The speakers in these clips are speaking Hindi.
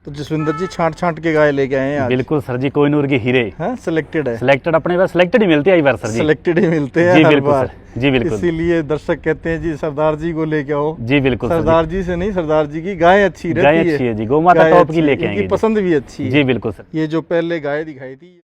तो जसविंदर जी छांट छांट के गाय लेके आए हैं आज। बिल्कुल सर जी, कोहिनूर की हीरे। हाँ, सिलेक्टेड है। सिलेक्टेड अपने पास सिलेक्टेड ही मिलती है बार सर जी। सिलेक्टेड ही मिलते हैं जी हर बिल्कुल बार। सर जी बिल्कुल। इसीलिए दर्शक कहते हैं जी सरदार जी को लेके आओ। जी बिल्कुल सर सरदार जी से नहीं, सरदार जी की गाय अच्छी रहती गाय है। अच्छी है जी, गौ माता गाय टॉप अच्छी की है, लेके इनकी आएंगे पसंद भी अच्छी है। जी बिल्कुल सर। ये जो पहले गाय दिखाई थी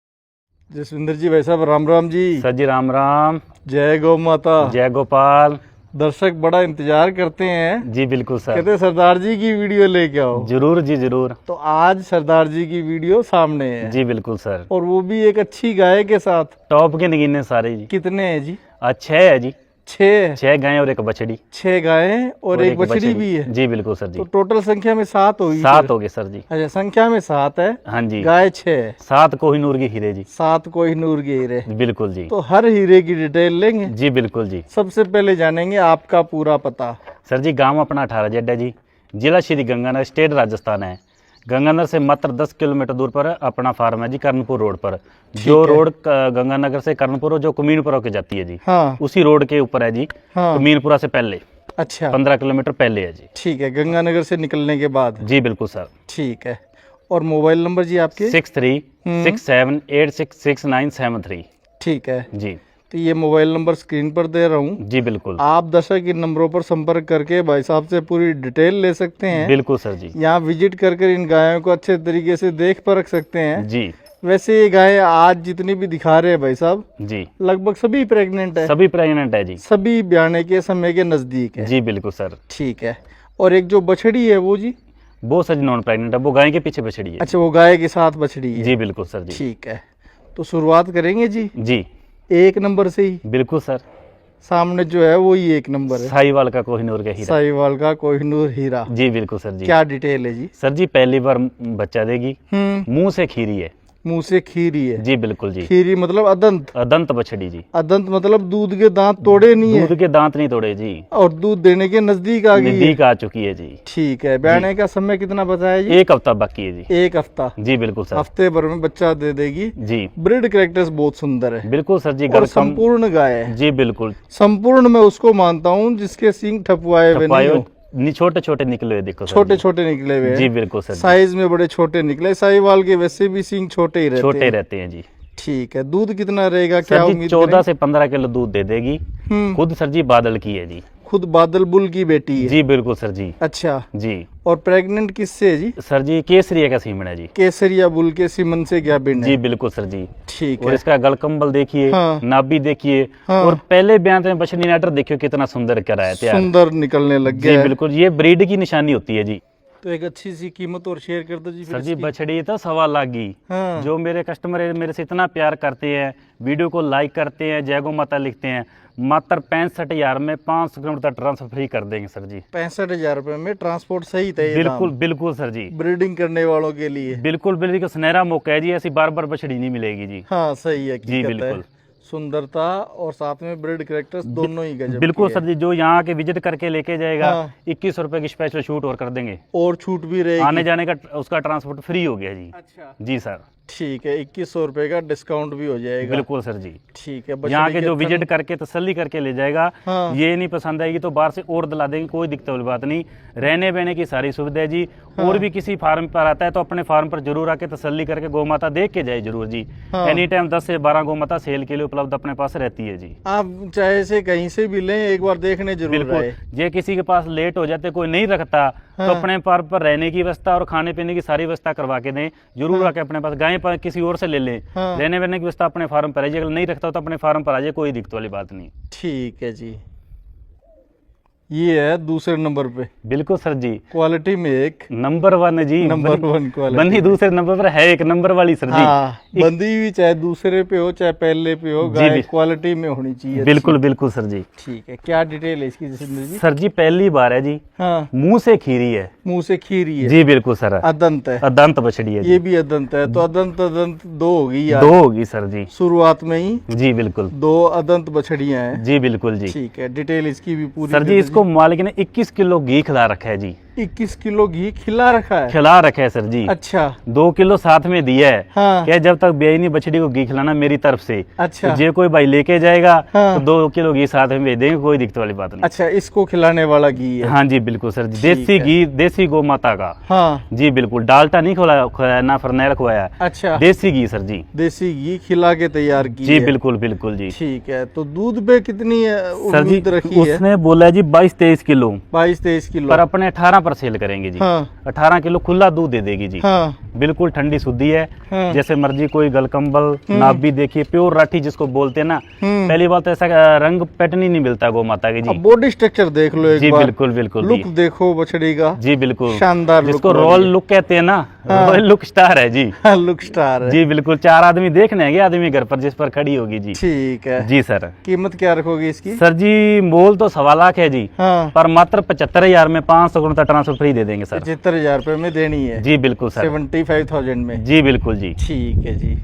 जसविंदर जी, भाई साहब राम राम जी। सर जी राम राम, जय गौ माता। जय गोपाल। दर्शक बड़ा इंतजार करते हैं, जी बिल्कुल सर, कहते हैं सरदार जी की वीडियो लेके आओ। जरूर जी जरूर। तो आज सरदार जी की वीडियो सामने है जी बिल्कुल सर, और वो भी एक अच्छी गाय के साथ। टॉप के नगीने सारे जी। कितने हैं जी? अच्छे है जी, 6 गायें और एक बछड़ी। 6 गायें और एक बछड़ी भी है। जी बिल्कुल सर जी। तो टोटल संख्या में 7 होगी। 7 हो गए सर जी। अच्छा, संख्या में 7 है। हाँ जी, गाय 6 है। 7 कोहिनूर की हीरे जी। 7 कोहिनूर के हीरे। बिल्कुल जी। तो हर हीरे की डिटेल लेंगे। जी बिल्कुल जी। सबसे पहले जानेंगे आपका पूरा पता। सर जी गांव अपना 18 जेड है जी, जिला श्री गंगानगर, स्टेट राजस्थान है। गंगानगर से मात्र 10 किलोमीटर दूर पर अपना फार्म है जी, कर्णपुर रोड पर। जो रोड गंगानगर से कर्णपुर जो कुमीनपुरा के जाती है जी, हाँ, उसी रोड के ऊपर है जी। हाँ। कुमीनपुरा से पहले अच्छा, 15 किलोमीटर पहले है जी। ठीक है, गंगानगर से निकलने के बाद। जी बिल्कुल सर। ठीक है। और मोबाइल नंबर जी आपके? 6367866973। ठीक है जी। तो ये मोबाइल नंबर स्क्रीन पर दे रहा हूँ। जी बिल्कुल। आप दर्शक इन नंबरों पर संपर्क करके भाई साहब से पूरी डिटेल ले सकते हैं। बिल्कुल सर जी। यहाँ विजिट कर इन गायों को अच्छे तरीके से देख परख सकते हैं। जी। वैसे ये गाय आज जितनी भी दिखा रहे हैं भाई साहब, जी लगभग सभी प्रेग्नेंट है। सभी प्रेग्नेंट है जी। सभी ब्याने के समय के नजदीक है। जी बिल्कुल सर। ठीक है। और एक जो बछड़ी है वो जी? वो सर जी नॉन प्रेग्नेंट है, वो गाय के पीछे बछड़ी है। अच्छा, वो गाय के साथ बछड़ी है। जी बिल्कुल सर जी। ठीक है, तो शुरुआत करेंगे जी जी 1 नंबर से ही। बिल्कुल सर। सामने जो है वो ही 1 नंबर है, साहिवाल का कोहिनूर का हीरा। साहिवाल का कोहिनूर हीरा। जी बिल्कुल सर जी। क्या डिटेल है जी? सर जी पहली बार बच्चा देगी, मुंह से खीरी है। मुंह से खीरी है। जी बिल्कुल जी। खीरी मतलब अदंत? अदंत बछड़ी जी। अदंत मतलब दूध के दांत तोड़े नहीं है? दूध के दांत नहीं तोड़े जी, और दूध देने के नजदीक आ गई है। नजदीक आ चुकी है जी। ठीक है। ब्याने का समय कितना बताया जी? 1 हफ्ता बाकी है जी। 1 हफ्ता। जी बिल्कुल सर। हफ्ते भर में बच्चा दे देगी। जी ब्रीड कैरेक्टर्स बहुत सुंदर है। बिल्कुल सर जी। और संपूर्ण गाय है। जी बिल्कुल। संपूर्ण मैं उसको मानता हूँ जिसके सींग ठपुआए हुए नहीं हो। छोटे छोटे निकले हुए देखो सर छोटे जी। छोटे निकले हुए हैं। जी बिल्कुल सर। साइज में बड़े छोटे निकले। साहिवाल के वैसे भी सींग छोटे ही रहते छोटे हैं। रहते हैं जी। ठीक है। दूध कितना रहेगा, क्या सर जी उम्मीद 14 से 15 किलो दूध दे देगी। खुद सर जी बादल की है जी। खुद बादल बुल की बेटी है? जी बिल्कुल सर जी। अच्छा। जी। और प्रेग्नेंट किससे है जी? सर जी केसरिया का सीमन है जी। केसरिया बुल के सीमन से क्या बिन है? जी बिल्कुल सर जी। ठीक और है। इसका गलकंबल देखिए, हाँ। नाभि देखिए, हाँ। और पहले बयान में बछड़ी नाटर देखियो कितना सुंदर कराया तैयार। सुंदर निकलने लग जी गया है। बिल्कुल, ये ब्रीड की निशानी होती है जी। तो एक अच्छी सी कीमत और शेयर कर दो जी फिर सर जी इसकी। बछड़ी तो 1.25 लाख की। हाँ। जो मेरे कस्टमर मेरे से इतना प्यार करते हैं, वीडियो को लाइक करते हैं, जय गौ माता लिखते हैं, मात्र 65,000 में 500 किलोमीटर ट्रांसफर फ्री कर देंगे सर जी। 65,000 रुपए में ट्रांसपोर्ट सही था ये बिल्कुल दाम? बिल्कुल सर जी। ब्रीडिंग करने वालों के लिए बिल्कुल बिल्कुल सुनहरा मौका है जी, ऐसी बार बार बछड़ी नहीं मिलेगी जी। हाँ सही है। जी बिल्कुल। सुंदरता और साथ में ब्रीड कैरेक्टर्स दोनों ही गजब बिल्कुल की सर जी। जो यहाँ के विजिट करके लेके जाएगा, हाँ। 21 रुपए की स्पेशल छूट और कर देंगे। और छूट भी रहेगी? आने जाने का उसका ट्रांसपोर्ट फ्री हो गया जी। अच्छा। जी सर। ठीक है। 2100 रुपए का डिस्काउंट भी हो जाएगा? बिल्कुल सर जी। ठीक है। यहाँ के जो विजिट करके तसल्ली करके ले जाएगा, हाँ। ये नहीं पसंद आएगी तो बाहर से और दिला देंगे, कोई दिक्कत वाली बात नहीं। रहने बहने की सारी सुविधा है जी। और भी किसी फार्म पर आता है तो अपने फार्म पर जरूर आके तसल्ली करके गौ माता देख के जाए जरूर जी। हाँ। एनी टाइम 10 से 12 गौ माता सेल के लिए उपलब्ध अपने पास रहती है जी। आप चाहे से कहीं से भी लें, एक बार देखने जरूर बिल्कुल। आए। ये किसी के पास लेट हो जाते, कोई नहीं रखता, हाँ। तो अपने फार्म पर रहने की व्यवस्था और खाने पीने की सारी व्यवस्था करवा के दें जरूर। आके अपने पास गाय पर किसी और से ले लें। हाँ। रहने बहने की व्यवस्था अपने फार्म पर है जी। अगर नहीं रखता तो अपने फार्म पर आ जाए, कोई दिक्कत वाली बात नहीं। ठीक है जी। ये है दूसरे नंबर पे। बिल्कुल सर जी। क्वालिटी में एक नंबर 1 जी। Number 1 quality. बंदी दूसरे नंबर पर है, 1 नंबर वाली सर जी। हाँ, बंदी भी चाहे दूसरे पे हो चाहे पहले पे हो, जी, गाय क्वालिटी में होनी चाहिए। बिल्कुल बिल्कुल सर जी। ठीक है। क्या डिटेल है इसकी जसविंदर जी? सर जी पहली बार है जी। हाँ। मुंह से खीरी है। मुंह से खीरी है? जी बिल्कुल सर। अदंत है? अदंत बछड़ी है ये जी। भी अदंत है। तो अदंत अदंत 2 होगी यार? 2 होगी सर जी। शुरुआत में ही जी बिल्कुल। 2 अदंत बछड़ियां हैं? जी बिल्कुल जी। ठीक है। डिटेल इसकी भी पूरी सर कर जी दो इसको मालिक ने 21 किलो घी खिला रखा है जी। 21 किलो घी खिला रखा है। खिला रखे है सर जी। अच्छा 2 किलो साथ में दिया है। हाँ। क्या जब तक बेईनी बछड़ी को घी खिलाना मेरी तरफ से। अच्छा तो जे कोई भाई लेके जाएगा हाँ। तो 2 किलो घी साथ में भेज देंगे, कोई दिक्कत वाली बात नहीं। अच्छा, इसको खिलाने वाला घी है। हाँ जी बिल्कुल सर जी, ठीक देसी है। घी, देसी गौ माता का। हाँ जी बिल्कुल, डालटा नहीं खुलाया ना फरनैल खुआया, अच्छा, देसी घी सर जी। देसी घी खिला के तैयार की जी है। बिल्कुल बिल्कुल जी। ठीक है, तो दूध पे कितनी सर जी उम्मीद रखी है? उसने बोला है जी 22-23 किलो, 22-23 किलो। पर अपने 18 पर सेल करेंगे जी। हाँ 18 किलो खुला दूध दे देगी जी। हाँ बिल्कुल ठंडी शुद्धि है। हाँ। जैसे मर्जी कोई गलकंबल नाभि देखिए, प्योर राठी जिसको बोलते हैं ना। पहली बात तो ऐसा रंग पैटर्न ही नहीं मिलता गौ माता की जी। अब बॉडी स्ट्रक्चर देख लो एक जी बार। बिल्कुल बिल्कुल लुक जी। देखो बछड़ी का, जी बिल्कुल शानदार लुक जिसको लग रॉयल रही है। लुक कहते हैं ना, हाँ। रॉयल लुक स्टार है जी। हाँ, लुक स्टार है। जी बिल्कुल, 4 आदमी देखने आएंगे आदमी घर पर जिस पर खड़ी होगी जी। ठीक है, जी सर। कीमत क्या रखोगे इसकी? सर जी मोल तो 1.25 लाख है जी, हाँ पर मात्र 75,000 में 500 करोड़ ट्रांसफर फ्री दे देंगे सर। 75,000 रुपए में देनी है। जी बिल्कुल सर। 75,000 में। जी बिल्कुल जी। ठीक है जी।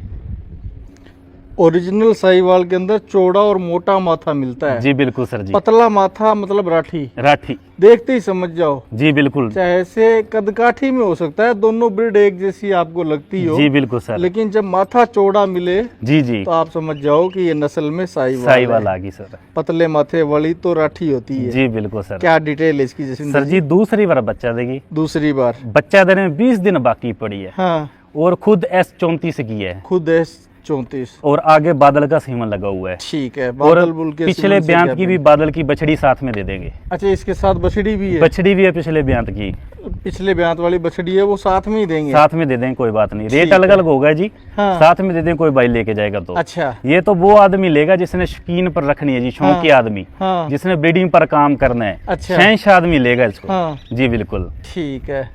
ओरिजिनल साहिवाल के अंदर चौड़ा और मोटा माथा मिलता है। जी बिल्कुल सर जी। पतला माथा मतलब राठी, राठी। देखते ही समझ जाओ। जी बिल्कुल। चाहे से कदकाठी में हो सकता है, दोनों ब्रीड एक जैसी आपको लगती हो। जी बिल्कुल सर। लेकिन जब माथा चौड़ा मिले जी जी, तो आप समझ जाओ कि ये नस्ल में साहिवाल साहिवाल है। आ गई सर। पतले माथे वाली तो राठी होती है। जी बिल्कुल सर। क्या डिटेल है इसकी जसविंदर सर जी दूसरी बार बच्चा देगी। दूसरी बार बच्चा देने में 20 दिन बाकी पड़ी है, हाँ, और खुद S34 की है, खुद S34। और आगे बादल का सीमन लगा हुआ है। ठीक है, और बादल बुल के पिछले सीमन से ब्यांत क्या की भी बने? बादल की बछड़ी साथ में दे देंगे। अच्छा, इसके साथ बछड़ी भी है? बछड़ी भी है पिछले ब्यांत की, पिछले ब्यांत वाली बछड़ी है, वो साथ में ही देंगे? साथ में दे देंगे, कोई बात नहीं। रेट ठीक अलग है। अलग होगा जी। हाँ। साथ में दे देंगे, कोई भाई लेके जाएगा तो। अच्छा ये तो वो आदमी लेगा जिसने शौकीन पर रखनी है जी, शौकी हाँ। आदमी हाँ जिसने ब्रीडिंग पर काम करना है। अच्छा। शहंशाह आदमी लेगा इसको। हाँ जी बिल्कुल। ठीक है।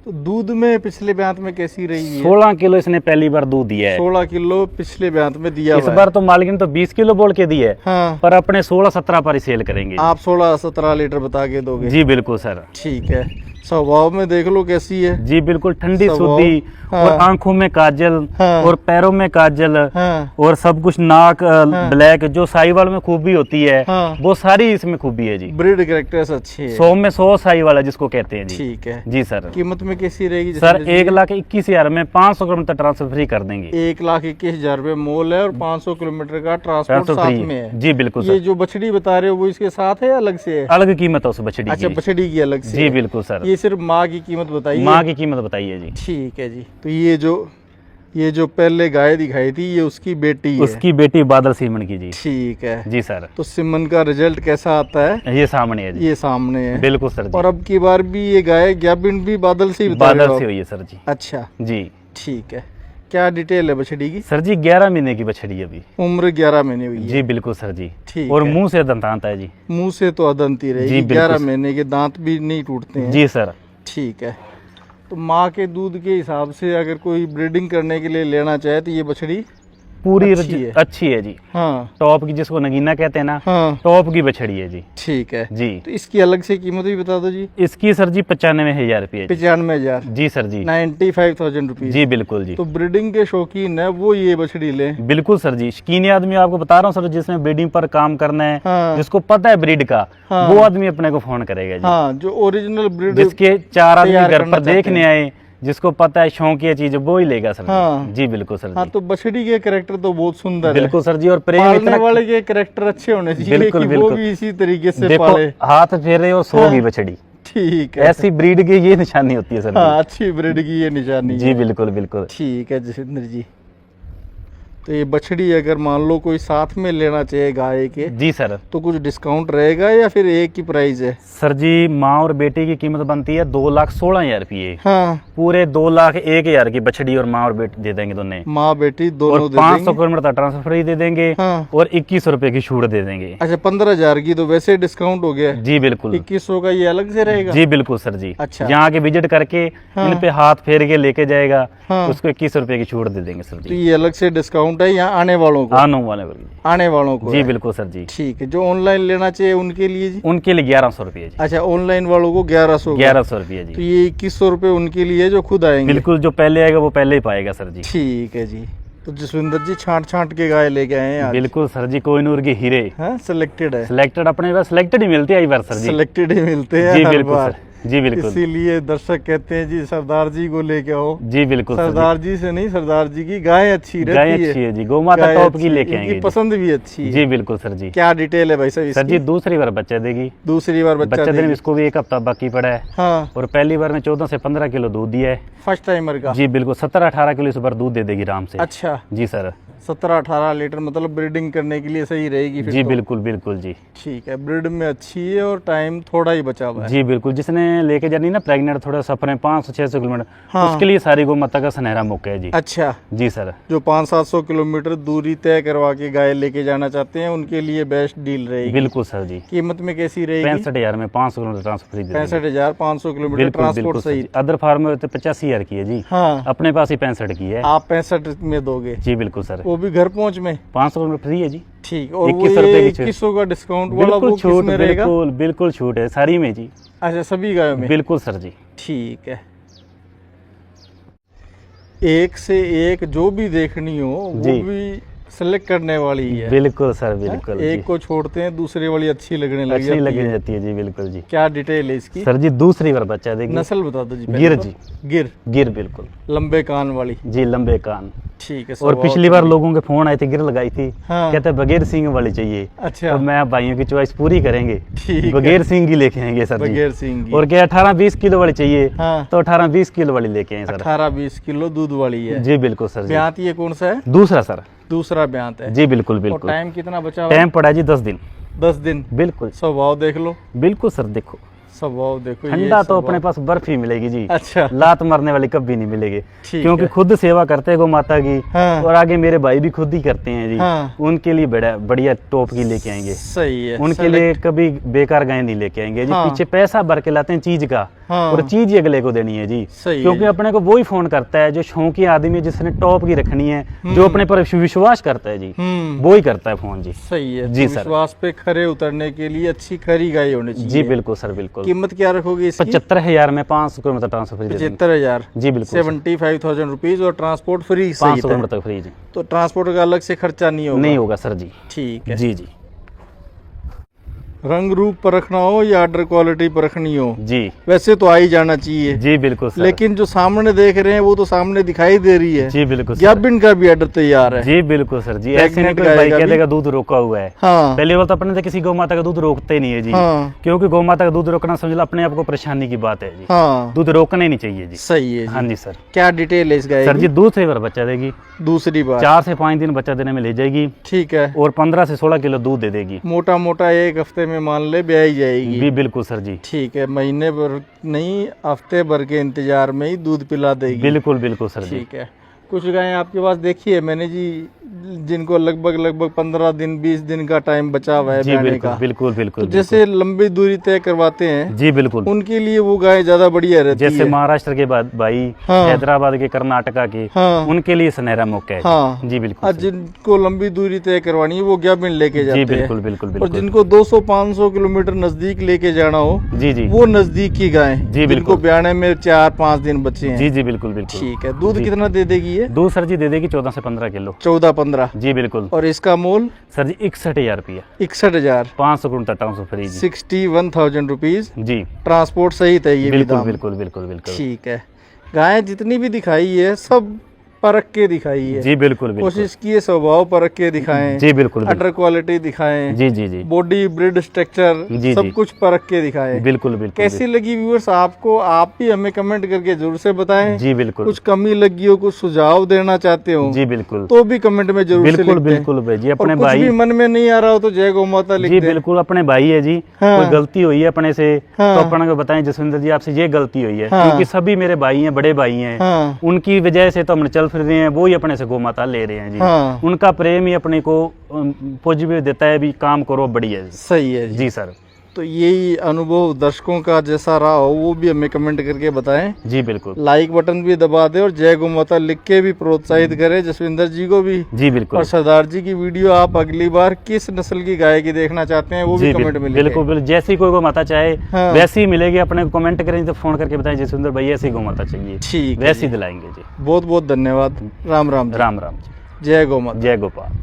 तो दूध में पिछले ब्यांत में कैसी रही है? 16 किलो इसने पहली बार दूध दिया है। 16 किलो पिछले ब्यांत में दिया इस हुआ है। बार तो मालिक तो 20 किलो बोल के दिया है, हाँ, पर अपने 16-17 पर ही सेल करेंगे। आप 16-17 लीटर बता के दोगे? जी बिल्कुल सर। ठीक है। स्वभाव में देख लो कैसी है। जी बिल्कुल ठंडी स्वभाव, शुद्धि, हाँ। और आंखों में काजल, हाँ। और पैरों में काजल, हाँ और सब कुछ नाक हाँ। ब्लैक, जो साहिवाल में खूबी होती है हाँ। वो सारी इसमें खूबी है जी। ब्रीड कैरेक्टर्स अच्छे है। 100 में 100 साहिवाल है जिसको कहते हैं जी। ठीक है। जी सर। कीमत में कैसी रहेगी सर जसविंदर जी? 1,21,000 में 500 किलोमीटर ट्रांसफर फ्री कर देंगे। 1,21,000 रुपए मोल है, और 500 किलोमीटर का ट्रांसपोर्ट ट्रांसफर साथ फ्री में है। जी बिल्कुल ये सर। जो बछड़ी बता रहे हो वो इसके साथ है या अलग से है? अलग कीमत है उस बछड़ी अच्छा, की। बछड़ी की अलग से जी है। बिल्कुल सर। ये सिर्फ माँ की कीमत बताइए। माँ की कीमत बताइए जी। ठीक है जी। तो ये जो पहले गाय दिखाई थी ये उसकी बेटी है? उसकी बेटी बादल सीमन की जी। ठीक है। जी सर। तो सिमन का रिजल्ट कैसा आता है? ये सामने है जी। ये सामने है। बिल्कुल सर जी। और अब की बार भी ये गाय गैबिन भी बादल से ही बता रहे बादल हो से आप? हुई है सर जी। अच्छा जी ठीक है। क्या डिटेल है बछड़ी की? सर जी 11 महीने की बछड़ी है अभी। उम्र 11 महीने हुई है? जी बिल्कुल सर जी। ठीक और है। मुंह से दंतांत है जी। मुंह से तो अदंती रहेगी। जी, बिल्कुल। 11 महीने के दांत भी नहीं टूटते हैं? जी सर। ठीक है। तो माँ के दूध के हिसाब से अगर कोई ब्रीडिंग करने के लिए लेना चाहे तो ये बछड़ी पूरी अच्छी है। जी। हाँ टॉप की, जिसको नगीना कहते हैं ना, हाँ टॉप की बछड़ी है जी। ठीक है। जी। तो इसकी अलग से कीमत भी बता दो जी। इसकी सर जी 95,000 रुपये। 95,000? जी सर जी। 95,000 रुपीज? जी बिल्कुल जी। तो ब्रीडिंग के शौकीन है वो ये बछड़ी ले? बिल्कुल सर जी। शकीनी आदमी आपको बता रहा हूँ सर, जिसने ब्रीडिंग पर काम करना है, हाँ जिसको पता है ब्रीड का, हाँ। वो आदमी अपने को फोन करेगा जी। हाँ, जो ओरिजिनल ब्रीड जिसके 4 आदमी तैयार घर करना पर चाहते देखने हैं। आए, जिसको पता है शौकिया चीज, वो ही लेगा सर जी। हाँ। जी बिल्कुल सर हाँ, जी। तो बछड़ी के कैरेक्टर तो बहुत सुंदर बिल्कुल सर जी। और है। प्रेम पालने इतना, वाले के कैरेक्टर अच्छे होने चाहिए बिल्कुल, कि वो बिल्कुल। भी इसी तरीके से देखो पाले। हाथ फेरे और सोगी हाँ। बछड़ी, ठीक है। ऐसी ब्रीड की ये निशानी होती है सर हाँ, अच्छी ब्रीड की ये निशानी जी। है। बिल्कुल बिल्कुल। ठीक है जसविंदर जी। तो ये बछड़ी अगर मान लो कोई साथ में लेना चाहे गाय के, जी सर। तो कुछ डिस्काउंट रहेगा या फिर एक ही प्राइस है? सर जी माँ और बेटी की कीमत बनती है 2,16,000 रुपये। हाँ, पूरे 2,01,000 की बछड़ी और माँ और बेटी दे देंगे दोनों। माँ बेटी दोनों और दे 500 देंगे? किलोमीटर ट्रांसफर फ्री दे देंगे, हाँ। और 2100 रुपये की छूट दे देंगे। अच्छा, 15,000 की तो वैसे डिस्काउंट हो गया। जी बिल्कुल। 2100 का ये अलग से रहेगा? जी बिल्कुल सर जी। अच्छा। यहाँ के विजिट करके हाँ। इन पे हाथ फेर के लेके जाएगा, हाँ। उसको 2100 रुपये की छूट दे देंगे सर तो जी। ये अलग से डिस्काउंट है यहाँ आने वालों को? आने वाले को। आने वालों को जी है। बिल्कुल सर जी। ठीक है। जो ऑनलाइन लेना चाहिए उनके लिए जी? उनके लिए 1100 रुपये जी। अच्छा, ऑनलाइन वालों को 1100 का। 1100 रुपये तो जी। ये 2100 रुपये उनके लिए जो खुद आएंगे? बिल्कुल, जो पहले आएगा वो पहले ही पाएगा सर जी। ठीक है जी। तो जसविंदर जी छांट छांट के गाय लेके आए हैं आज? बिल्कुल सर जी। कोहिनूर के हीरे हाँ, सिलेक्टेड है? सिलेक्टेड, अपने पास सिलेक्टेड ही मिलती है इस बार सर जी। सिलेक्टेड ही मिलते हैं जी हर बिल्कुल बार। सर। जी बिल्कुल इसीलिए दर्शक कहते हैं जी सरदार जी को लेके आओ। जी बिल्कुल सर जी। सरदार जी से नहीं, सरदार जी की गाय अच्छी गाय रहती अच्छी है। है जी, गौ माता गाय टॉप अच्छी की है, लेके इनकी आएंगे पसंद भी अच्छी जी। है। जी बिल्कुल सर जी। क्या डिटेल है भाई साहब सर जी इसकी? दूसरी बार बच्चा देगी। दूसरी बार बच्चा बच्चा देने में देगी। इसको भी 1 हफ्ता बाकी पड़ा है। हाँ, और पहली बार में 14 से 15 किलो दूध दिया है फर्स्ट टाइमर का। जी बिल्कुल। 17-18 किलो इस बार दूध दे देगी आराम से। अच्छा, जी सर 17-18 लीटर, मतलब ब्रीडिंग करने के लिए सही रहेगी फिर जी तो। बिल्कुल बिल्कुल जी। ठीक है, ब्रीड में अच्छी है और टाइम थोड़ा ही बचा हुआ है। जी बिल्कुल। जिसने लेके जानी ना प्रेग्नेंट, थोड़ा सफर है 500-600 किलोमीटर, हाँ। उसके लिए सारी गौ माता का सुनहरा मौका है जी। अच्छा, जी सर जो 500-700 किलोमीटर दूरी तय करवा के गाय लेके जाना चाहते हैं उनके लिए बेस्ट डील रहेगी। बिल्कुल सर जी। कीमत में कैसी रहेगी? 65,000 में 500 किलोमीटर ट्रांसफर फ्री दे देंगे। 65,500 किलोमीटर बिल्कुल ट्रांसपोर्ट बिल्कुल सर सही। जी। अदर फार्म में तो 85,000 की है जी, हाँ, अपने पास ही 65 की है। आप 65 में दोगे? जी बिल्कुल सर। वो भी घर पहुंच में? 500 किलोमीटर फ्री है जी। ठीक। और वो 21 रुपए ये की छूट। 2100 का डिस्काउंट वाला बिल्कुल वो छूट, किसमें रहेगा? बिल्कुल बिल्कुल छूट है सारी में जी। अच्छा, सभी गायों में? बिल्कुल सर जी। ठीक है। एक से एक जो भी देखनी हो वो जी। भी सेलेक्ट करने वाली ही है। बिल्कुल सर बिल्कुल एक जी। को छोड़ते हैं, दूसरे वाली अच्छी लगने लग अच्छी जाती लगी है। जाती है जी बिल्कुल जी। क्या डिटेल है इसकी? सर जी दूसरी बार बच्चा देगी। नस्ल बता दो जी पहले गिर तो। जी। गिर, गिर बिल्कुल लंबे कान वाली। जी, लंबे कान। ठीक है। और स्वभाव पिछली बार लोगों के फोन आए थे, गिर लगाई थी, हाँ। कहते बगैर सींग वाली चाहिए। अच्छा, तो मैं भाइयों की चॉइस पूरी करेंगे, ठीक है। बगैर सींग की लेके आएंगे सर जी। बगैर सींग की। और क्या 18-20 किलो वाली चाहिए, हाँ, तो 18-20 किलो वाली लेके आए सर। 18-20 किलो दूध वाली है। जी बिल्कुल सर जी। ब्यांत ये कौन सा है? दूसरा सर। दूसरा ब्यांत है। जी बिल्कुल और बिल्कुल। टाइम कितना बचा हुआ है? टाइम पड़ा जी 10 दिन। 10 दिन। बिल्कुल स्वभाव देख लो, बिल्कुल सर। देखो स्वभाव देखो। ये ठंडा तो स्वभाव। अपने पास बर्फ ही मिलेगी जी, अच्छा, लात मारने वाली कभी नहीं मिलेगी। ठीक क्योंकि है। खुद सेवा करते हैं गौ माता की, हाँ। और आगे मेरे भाई भी खुद ही करते हैं जी। हाँ। उनके लिए बढ़िया टॉप की लेके आएंगे। सही है। उनके लिए कभी बेकार गाय नहीं लेके आएंगे जी। हाँ। पीछे पैसा भर के लाते हैं चीज का, हाँ। और चीज ही अगले को देनी है जी। सही है क्योंकि जी। अपने को वही फोन करता है जो शौकी आदमी है, जिसने टॉप की रखनी है, जो अपने पर विश्वास करता है जी, वो ही करता है फोन जी। सही है। जी तो सर। विश्वास पे खरे उतरने के लिए अच्छी खरी गाय होनी चाहिए। जी बिल्कुल सर बिल्कुल। कीमत क्या रखोगे इसकी? 75,000 में 500 किलोमीटर ट्रांसफर फ्री दे देंगे। 75,000। जी बिल्कुल। 75,000 रुपीज और ट्रांसपोर्ट फ्री। 500 किलोमीटर तक फ्री जी। तो ट्रांसपोर्ट का अलग से खर्चा नहीं होगा? नहीं होगा सर जी। ठीक है। जी जी रंग रूप पर रखना हो या आर्डर क्वालिटी पर रखनी हो, जी वैसे तो आ ही जाना चाहिए। जी बिल्कुल सर। लेकिन जो सामने देख रहे हैं वो तो सामने दिखाई दे रही है। जी बिल्कुल सर। ग्याबिन का भी आर्डर तैयार है। जी बिल्कुल सर जी। ऐसे नहीं Pregnant कोई भाई गाय का कह भी? देगा दूध रोका हुआ है। हाँ, पहली बात तो अपने तो किसी गौ माता का दूध रोकते नहीं है जी। हाँ, क्योंकि गौ माता का दूध रोकना समझ लो अपने आप को परेशानी की बात है जी। हाँ, दूध रोकना ही नहीं चाहिए जी। सही है हाँ जी। जी सर। क्या डिटेल है इस गाय सर जी की? दूसरी बार बच्चा देगी, दूसरी बार। 4 से 5 दिन बच्चा देने में ले जाएगी, ठीक है। और 15 से 16 किलो दूध दे देगी। मोटा मोटा एक हफ्ते में मान ले ब्याई जाएगी। जी बिल्कुल सर जी। ठीक है। महीने भर नहीं, हफ्ते भर के इंतजार में ही दूध पिला देगी। बिल्कुल बिल्कुल सर जी। ठीक है। कुछ गायें आपके पास देखी है मैंने जी, जिनको लगभग 15 दिन 20 दिन का टाइम बचा हुआ है जी ब्याने बिल्कुल का। बिल्कुल तो बिल्कुल। जैसे लंबी दूरी तय करवाते हैं, जी बिल्कुल। उनके लिए वो गाय ज्यादा बढ़िया रहती जैसे है। महाराष्ट्र के बाद भाई, हाँ। हैदराबाद के, कर्नाटका के, हाँ, उनके लिए सुनहरा मौका है। हाँ। जी बिल्कुल और सर। जिनको लंबी दूरी तय करवानी है वो ग्याबिन लेके जाते जी हैं। बिल्कुल बिल्कुल और बिल्कुल। जिनको 200-500 किलोमीटर नजदीक लेके जाना हो, जी जी वो नजदीक की गाय, जी जिनको बिल्कुल। ब्याने में 4-5 दिन बचे हैं। जी जी बिल्कुल बिल्कुल। ठीक है। दूध जी। कितना दे देगी ये? दूध सर जी दे देगी 14 से 15 किलो। 14-15। जी बिल्कुल। और इसका मोल? सर जी 61,000 रुपया, 61,000। 500 किलोमीटर ट्रांसफर फ्री जी। 61,000 रुपीज। जी ट्रांसपोर्ट सहित है ये भी बिल्कुल दाम? बिल्कुल बिल्कुल बिल्कुल। ठीक है। गाय जितनी भी दिखाई है सब परख के दिखाई है। जी बिल्कुल बिल्कुल। कोशिश की है स्वभाव परख के दिखाएं, जी बिल्कुल बिल्कुल। अटर क्वालिटी दिखाएं, जी जी जी बॉडी ब्रिड स्ट्रक्चर जी, सब जी। कुछ परख के दिखाएं। बिल्कुल बिल्कुल। कैसी लगी व्यूअर्स आपको? आप भी हमें कमेंट करके जरूर से बताएं। जी बिल्कुल। कुछ कमी लगी हो, कुछ सुझाव देना चाहते हो, जी बिल्कुल तो भी कमेंट में जरूर से बिल्कुल लिख दें। बिल्कुल भाई जी। और अपने कुछ भाई, भी मन में नहीं आ रहा हो तो जय गौ माता लिख जी दें। बिल्कुल अपने भाई है जी। हाँ। कोई गलती हुई है अपने से, हाँ। तो अपने को बताएं जसविंदर जी आपसे ये गलती हुई है। हाँ। क्योंकि सभी मेरे भाई हैं, बड़े भाई हैं, हाँ, उनकी वजह से तो हम चल फिर रहे हैं, वो ही अपने से गौ माता ले रहे हैं जी। हाँ। उनका प्रेम ही अपने को पॉजिटिव देता है भी काम करो बढ़िया जी। सही है जी। जी सर। तो यही अनुभव दर्शकों का जैसा रहा हो वो भी हमें कमेंट करके बताएं। जी बिल्कुल। लाइक बटन भी दबा दें और जय गौ माता लिख के भी प्रोत्साहित करें जसविंदर जी को भी। जी बिल्कुल। और सरदार जी की वीडियो आप अगली बार किस नस्ल की गाय की देखना चाहते हैं वो भी जी कमेंट में लिखें। बिल्कुल बिल्कुल। जैसी कोई गौ माता चाहे हाँ। वैसी ही मिलेगी। अपने को कमेंट करें तो फोन करके बताएं जसविंदर भाई ऐसी गौ माता चाहिए, ठीक है वैसी जी। दिलाएंगे जी। बहुत बहुत धन्यवाद। राम राम जी। राम राम जी। जय गौ माता। जय गोपाल।